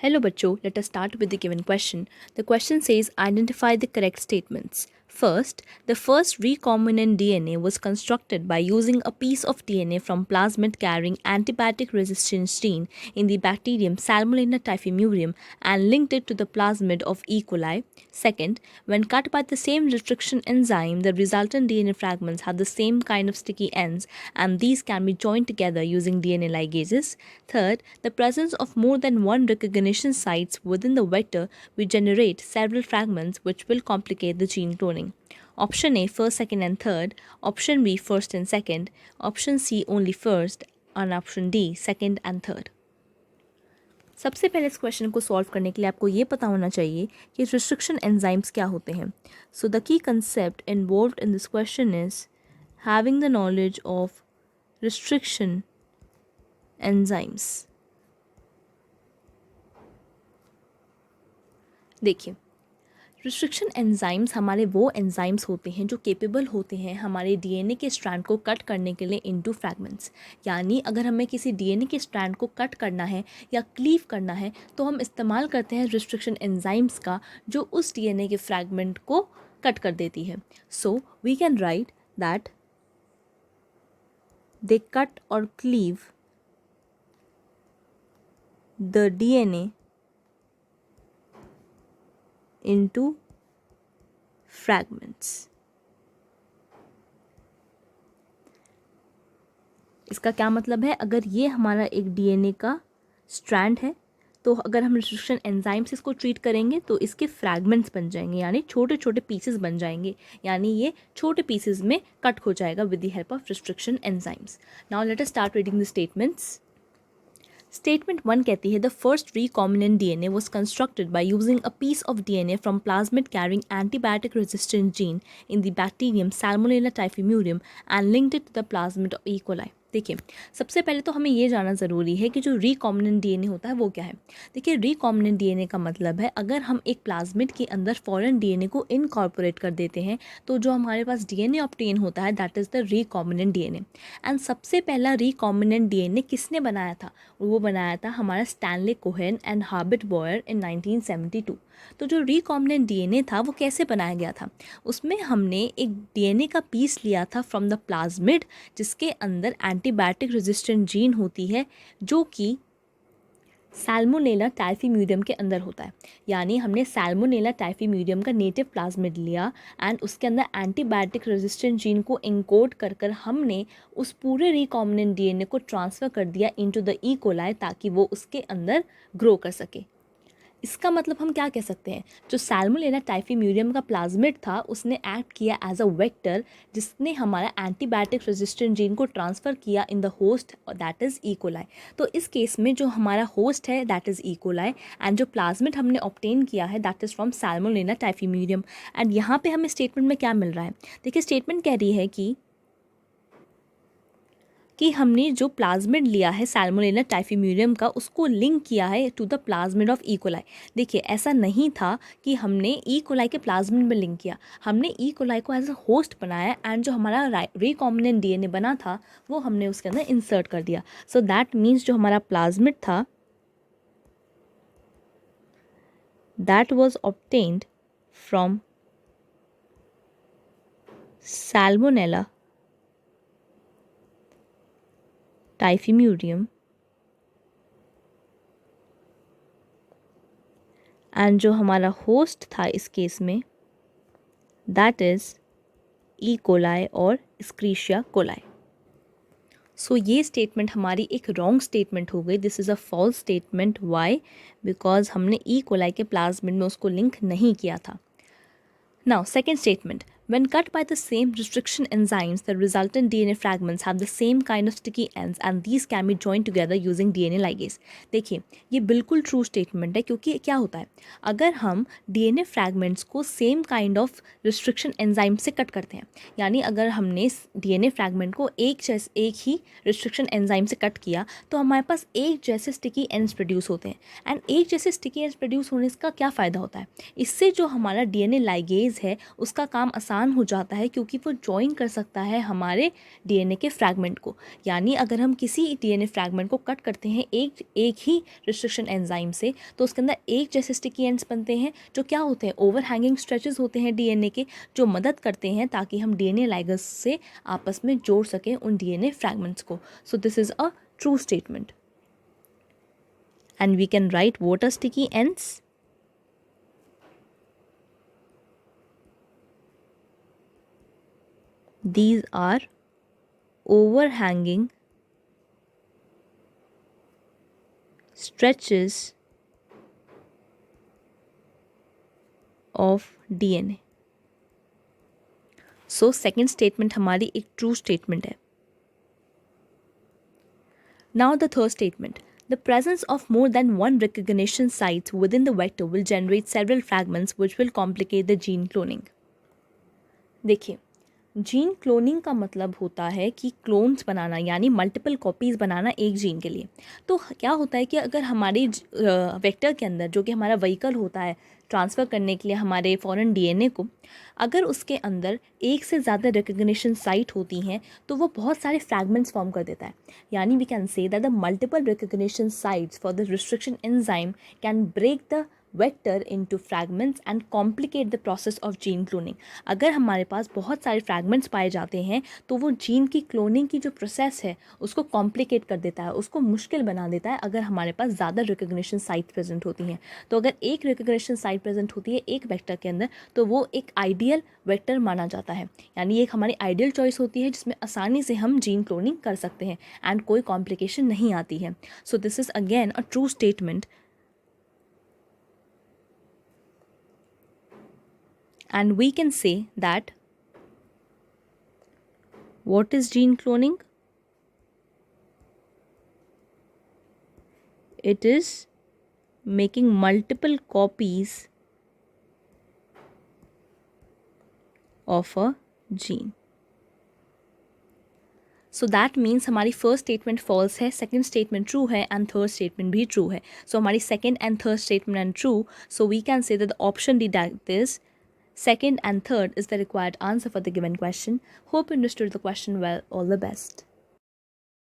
Hello bachcho, let us start with the given question. The question says identify the correct statements. First, the first recombinant DNA was constructed by using a piece of DNA from plasmid carrying antibiotic resistance gene in the bacterium Salmonella typhimurium and linked it to the plasmid of E. coli. Second, when cut by the same restriction enzyme, the resultant DNA fragments have the same kind of sticky ends and these can be joined together using DNA ligases. Third, the presence of more than one recognition sites within the vector will generate several fragments which will complicate the gene cloning. Option A first, second and third, option B first and second, option C only first and option D second and third. सबसे पहले इस question को solve करने के लिए आपको ये पता होना चाहिए कि रिस्ट्रिक्शन एंजाइम्स क्या होते हैं. So the key concept involved in this question is having the knowledge of restriction enzymes. देखिए, रिस्ट्रिक्शन एंजाइम्स हमारे वो एंजाइम्स होते हैं जो केपेबल होते हैं हमारे डीएनए के स्ट्रैंड को कट करने के लिए इनटू फ्रैगमेंट्स. यानी अगर हमें किसी डीएनए के स्ट्रैंड को कट करना है या क्लीव करना है तो हम इस्तेमाल करते हैं रिस्ट्रिक्शन एंजाइम्स का जो उस डीएनए के फ्रैगमेंट को कट कर देती है. So we can write that they cut और cleave the DNA into fragments. इसका क्या मतलब है? अगर ये हमारा एक डीएनए का स्ट्रैंड है तो अगर हम रिस्ट्रिक्शन एंजाइम से इसको ट्रीट करेंगे तो इसके फ्रैगमेंट्स बन जाएंगे, यानी छोटे छोटे पीसेस बन जाएंगे, यानी ये छोटे पीसेस में कट हो जाएगा with the help of restriction enzymes. Now let us start reading the statements. Statement 1 कहती है the first recombinant DNA was constructed by using a piece of DNA from plasmid carrying antibiotic resistant gene in the bacterium Salmonella typhimurium and linked it to the plasmid of E. coli. देखिए, सबसे पहले तो हमें ये जानना ज़रूरी है कि जो रिकॉम्बिनेंट डीएनए होता है वो क्या है. देखिए, रिकॉम्बिनेंट डीएनए का मतलब है अगर हम एक प्लाज्मिड के अंदर फॉरेन डीएनए को इनकॉर्पोरेट कर देते हैं तो जो हमारे पास डीएनए ऑब्टेन होता है that is the recombinant DNA. And सबसे पहला रिकॉम्बिनेंट डीएनए किसने बनाया था? वो बनाया था हमारा Stanley Cohen and Herbert Boyer in 1972. तो जो रिकॉम्बिनेंट डीएनए था वो कैसे बनाया गया था? उसमें हमने एक डीएनए का पीस लिया था फ्रॉम द प्लाज्मिड जिसके अंदर एंटीबायोटिक रेजिस्टेंट जीन होती है जो कि सैल्मोनेला टाइफीम्यूरियम के अंदर होता है. यानी हमने सैल्मोनेला टाइफीम्यूरियम का नेटिव प्लाज्मिड लिया एंड उसके अंदर एंटीबायोटिक रेजिस्टेंट जीन को इनकोड कर कर हमने उस पूरे रिकॉम्बिनेंट डीएनए को ट्रांसफ़र कर दिया इनटू द ई कोलाई ताकि वो उसके अंदर ग्रो कर सके. इसका मतलब हम क्या कह सकते हैं? जो सैल्मोनेला टाइफीम्यूरियम का प्लाज्मिड था उसने एक्ट किया एज अ वेक्टर जिसने हमारा एंटीबायोटिक रेजिस्टेंट जीन को ट्रांसफ़र किया in the host that is E coli. तो इस केस में जो हमारा होस्ट है that is E coli and जो प्लाज्मिड हमने ऑब्टेन किया है that is from Salmonella typhimurium. And यहाँ पे हमें स्टेटमेंट में क्या मिल रहा है? देखिए, स्टेटमेंट कह रही है कि हमने जो प्लाज्मिड लिया है सैल्मोनेला टाइफीम्यूरियम का उसको लिंक किया है to the plasmid of E coli. देखिए, ऐसा नहीं था कि हमने ई कोलाई के प्लाज्मिड में लिंक किया, हमने ई कोलाई को एज अ होस्ट बनाया एंड जो हमारा रिकॉम्बिनेंट डीएनए बना था वो हमने उसके अंदर इंसर्ट कर दिया. सो दैट मीन्स जो हमारा प्लाज्मिड था that was obtained from Salmonella typhimurium and जो हमारा होस्ट था इस केस में दैट इज़ ई कोलाई और एस्क्रिशिया कोलाई. सो ये स्टेटमेंट हमारी एक रॉन्ग स्टेटमेंट हो गई. This is a false statement. Why? Because हमने ई कोलाई के प्लाज्मिड में उसको लिंक नहीं किया था. Now second statement. When cut by the same restriction enzymes, the resultant DNA fragments have the same kind of sticky ends and these can be joined together using DNA ligase. देखिए, ये बिल्कुल true statement है क्योंकि क्या होता है अगर हम DNA फ्रैगमेंट्स को same kind of restriction enzyme से कट करते हैं, यानी अगर हमने DNA फ्रैगमेंट को एक ही रिस्ट्रिक्शन एंजाइम से कट किया तो हमारे पास एक जैसे स्टिकी एंड्स प्रोड्यूस होते हैं. एंड एक जैसे स्टिकी एंड्स प्रोड्यूस होने का क्या फ़ायदा होता है? इससे जो हमारा DNA लाइगेज है उसका काम आसान आसान हो जाता है क्योंकि वो जॉइन कर सकता है हमारे डीएनए के फ्रैगमेंट को। यानी अगर हम किसी डीएनए फ्रैगमेंट को कट करते हैं एक ही रिस्ट्रिक्शन एंजाइम से, तो उसके अंदर एक जैसे स्टिकी एंड्स बनते हैं जो क्या होते हैं, ओवर हैंगिंग स्ट्रेचेस होते हैं डीएनए के, जो मदद करते हैं ताकि हम डीएनए लाइगेज से आपस में जोड़ सकें उन डीएनए फ्रैगमेंट्स को। So this is a true statement. And we can write what are sticky ends. These are overhanging stretches of DNA. So second statement हमारी एक true statement है. Now the third statement. The presence of more than one recognition sites within the vector will generate several fragments which will complicate the gene cloning. देखिए, gene cloning का मतलब होता है कि clones बनाना, यानी मल्टीपल कॉपीज़ बनाना एक gene के लिए। तो क्या होता है कि अगर हमारे वेक्टर के अंदर, जो कि हमारा व्हीकल होता है ट्रांसफ़र करने के लिए हमारे फॉरेन डीएनए को, अगर उसके अंदर एक से ज़्यादा रिकग्निशन साइट होती हैं तो वो बहुत सारे फ्रैगमेंट्स फॉर्म कर देता है। यानी we can say that the multiple recognition sites for the restriction enzyme can break the vector into fragments and complicate the process of gene cloning. अगर हमारे पास बहुत सारे फ्रैगमेंट्स पाए जाते हैं तो वो जीन की क्लोनिंग की जो प्रोसेस है उसको कॉम्प्लिकेट कर देता है, उसको मुश्किल बना देता है अगर हमारे पास ज़्यादा रिकग्निशन साइट प्रेजेंट होती हैं। तो अगर एक रिकग्निशन साइट प्रेजेंट होती है एक वेक्टर के अंदर तो वो एक आइडियल वेक्टर माना जाता है, यानी एक हमारी आइडियल चॉइस होती है जिसमें आसानी से हम जीन क्लोनिंग कर सकते हैं एंड कोई कॉम्प्लिकेशन नहीं आती है। So this is again a true statement. And we can say that what is gene cloning? It is making multiple copies of a gene. So that means हमारी first statement false है, second statement true है and third statement भी true है. So हमारी second and third statement are true. So we can say that the option D, that is second and third, is the required answer for the given question. Hope you understood the question well. All the best.